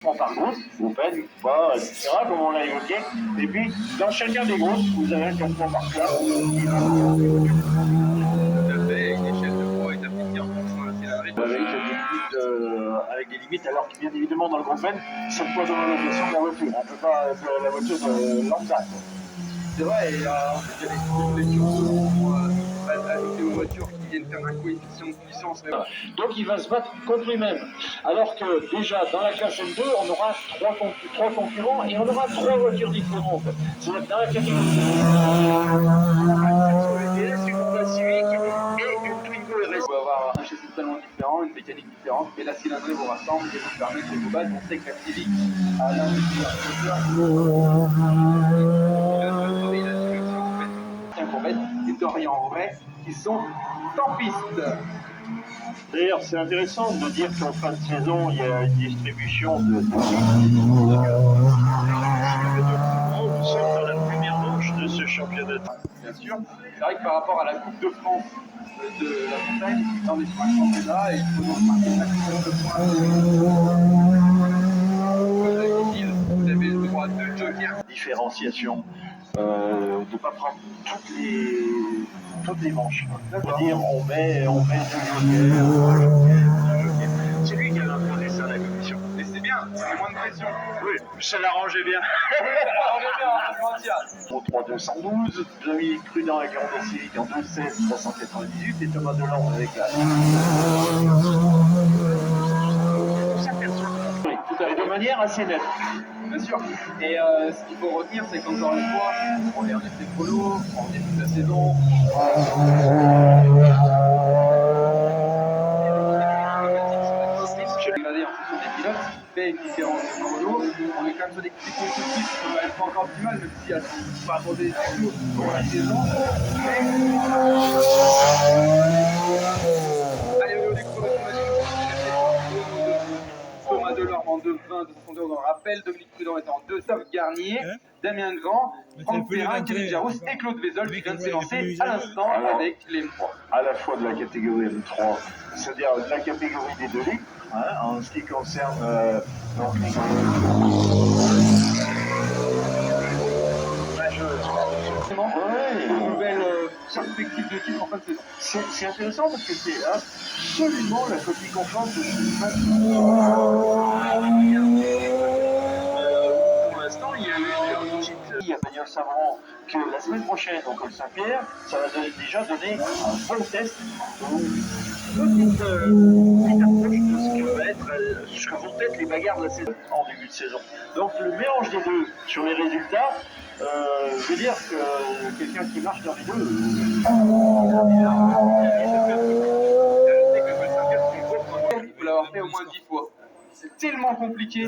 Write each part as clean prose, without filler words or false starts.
Par groupe, Open, pas, etc., comme on l'a évoqué. Et puis, dans chacun des groupes, vous avez un classement par classe. Tout à fait, une échelle de poids établie en fonction de la cylindrée. Avec des limites, alors que bien évidemment, dans le groupe N, c'est le poids de l'allocation de la voiture. On ne peut pas la voiture de lambda. C'est vrai, et on fait déjà des lectures selon ajouter aux voitures qui viennent faire un coefficient de puissance. Mais... Donc il va se battre contre lui-même. Alors que déjà dans la classe M2, on aura trois concurrents et on aura trois voitures différentes. C'est-à-dire dans la catégorie une Honda Civic et une Twingo RS. On peut avoir un châssis totalement différent, une mécanique différente, mais la cylindrée vous rassemble et vous permet de vous battre. On sait que la Civic a l'un des meilleurs et d'Orient en vrai qui sont en piste. D'ailleurs, c'est intéressant de dire qu'en fin de saison, il y a une distribution de nous sommes dans la première manche de ce championnat. Bien sûr, c'est vrai que par rapport à la Coupe de France de la montagne, on est sur un championnat et il faut donc marquer chaque points. Vous avez le droit de joker. Différenciation, de ne pas prendre toutes les manches. C'est-à-dire, on met deux jokers. C'est lui qui a imposé ça à la commission. Et c'est bien, c'est moins de pression. Oui, ça l'arrangeait bien. Au 3212, Dominique Prudent avec la Honda Civic en 216 398 et Thomas Delorme avec la. Et de manière assez nette. Bien sûr. Et ce qu'il faut retenir, c'est qu'encore une fois, on est en effet polo, on est toute la saison. Dégradé en fonction des pilotes, ce qui fait une différence de polo. On est quand même sur des coéquipiers qui sont quand même pas encore plus mal, même si elles ne sont pas abordées du tout pour la saison. Allez, au niveau des chronos, Thomas Delorme en 2,20, 2,62, on le rappelle. Dominique Prudent est en 2, Sauf Garnier, Damien Grand, Franck Perrin, Kevin Jarousse et Claude Vézol qui vient de s'élancer à l'instant avec les M3. À la fois de la catégorie M3, c'est-à-dire de la catégorie des 2 litres, en ce qui concerne donc les une nouvelle perspective de titre en fin de saison. C'est intéressant parce que c'est absolument la copie conforme de ce qui passe. Pour l'instant, il y a eu une petite. Il y a Daniel Savran que la semaine prochaine, au Col Saint-Pierre, ça va déjà donner un bon test. Petite approche de ce que vont être les bagarres de la saison en début de saison. Donc le mélange des deux sur les résultats, je veux dire que quelqu'un qui marche dans les deux. Il faut l'avoir fait au moins 10 fois. C'est tellement compliqué,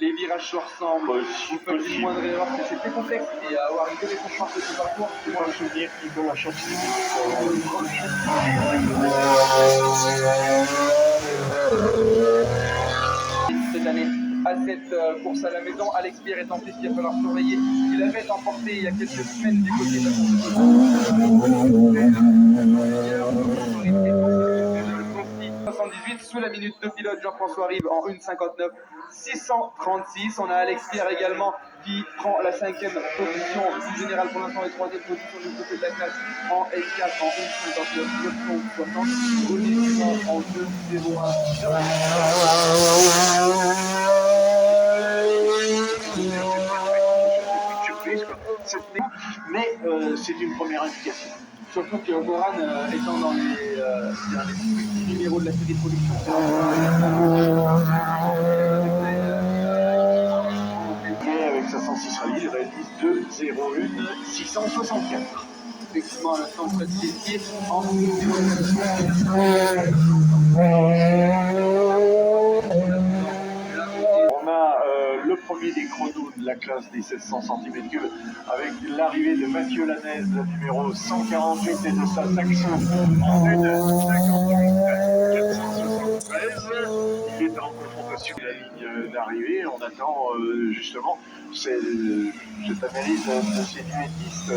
les virages se ressemblent, vous faites une moindre erreur, c'est très complexe, et avoir une connaissance de ce parcours, C'est moi le souvenir Nicolas Chapsy. Cette année, à cette course à la maison, Alex Pierre est en piste, il va falloir surveiller. Il avait emporté il y a quelques semaines du côté de la course 78 sous la minute de pilote. Jean-François arrive en 1,59 636. On a Alex Pierre également qui prend la 5e position du général pour l'instant et 3e position du côté de la classe en S4 en 1,59 960. Gauthier en 2,01. Mais c'est une première indication. Surtout que Goran étant dans les petits numéros de la série de production, avec sa 106 rallye, il réalise 2,01 664. Effectivement, à l'instant, on passe les pieds en On a le premier des chronos de la classe des 700 cm3 avec l'arrivée de Mathieu Lanez, le numéro 148 et de sa Saxo en 1,58,473. Il est en confrontation avec la ligne d'arrivée. On attend justement cette analyse de ces duettistes.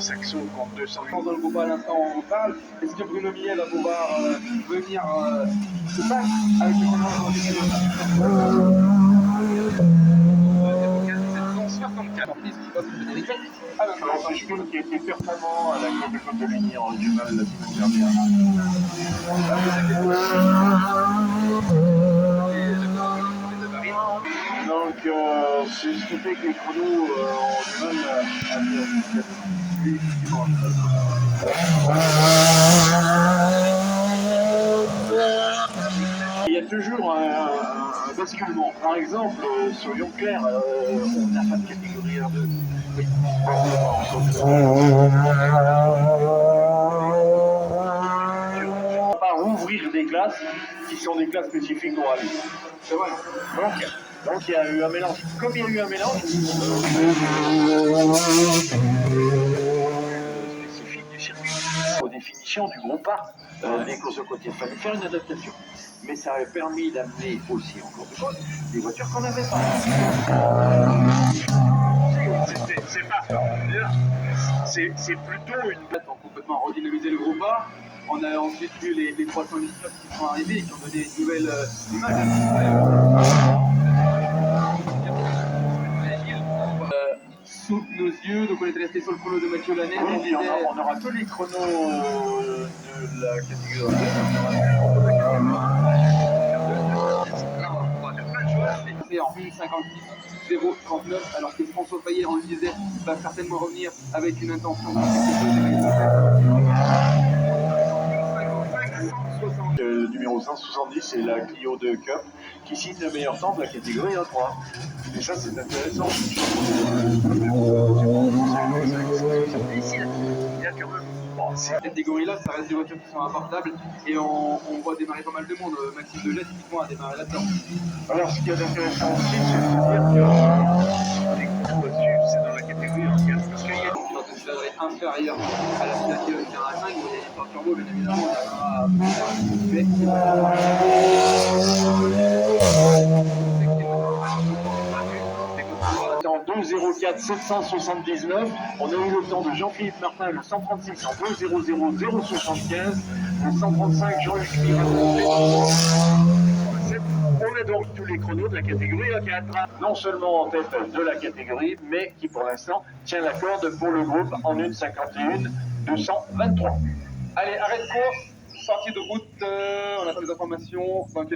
Saxo contre 208. Dans le groupe à l'instant on parle. Est-ce que Bruno Millet va pouvoir venir se battre avec le chrono aujourd'hui? 764. En plus, qui offre le délicate à l'instant. Alors, c'est Schmitt qui était performant à la Coupe de Côte de Ligny en régional la semaine dernière. Donc, c'est ce qui fait que les chronos ont du mal à venir jusqu'à lui. Il y a toujours un basculement. Par exemple, sur Lyon Claire, on n'a pas de catégorie R2. Oui. On va rouvrir des classes qui sont des classes spécifiques au rallye. C'est vrai. Donc il y a eu un mélange. Comme il y a eu un mélange spécifique du circuit, aux définitions du groupe A, des courses au côté, il fallait faire une adaptation. Mais ça avait permis d'amener aussi en cours de côte des voitures qu'on n'avait pas. C'est plutôt une Ils ont complètement redynamisé le groupe A. On a ensuite eu les 319 qui sont arrivés et qui ont donné une nouvelle image. Sous nos yeux, donc on est resté sur le chrono de Mathieu Lanet. Oui, on aura tous les chronos de la catégorie. C'est en 1,56,039, alors que François Payet, on le disait, va certainement revenir avec une intention Le numéro 170, c'est la Clio 2 Cup qui signe le meilleur temps de la catégorie A3. Et ça, c'est intéressant. Cette catégorie-là, ça reste des voitures qui sont abordables et on voit démarrer pas mal de monde. Maxime Dejet, typiquement, a démarré là-dedans. Alors, ce qui est intéressant aussi, c'est de se dire que les courses dessus, c'est dans la catégorie en 4 parce qu'il y a Dans une cadre inférieure à la Fiat 5, il y a une histoire turbo, bien évidemment, en 2.04 779, on a eu le temps de Jean-Philippe Martin, le 136 en 2.00 075, le 135 Jean-Luc Mirand. On a donc tous les chronos de la catégorie A4, non seulement en tête de la catégorie, mais qui pour l'instant tient la corde pour le groupe en 1.51 223. Allez, arrêt de course, sortie de route, on a pas les informations.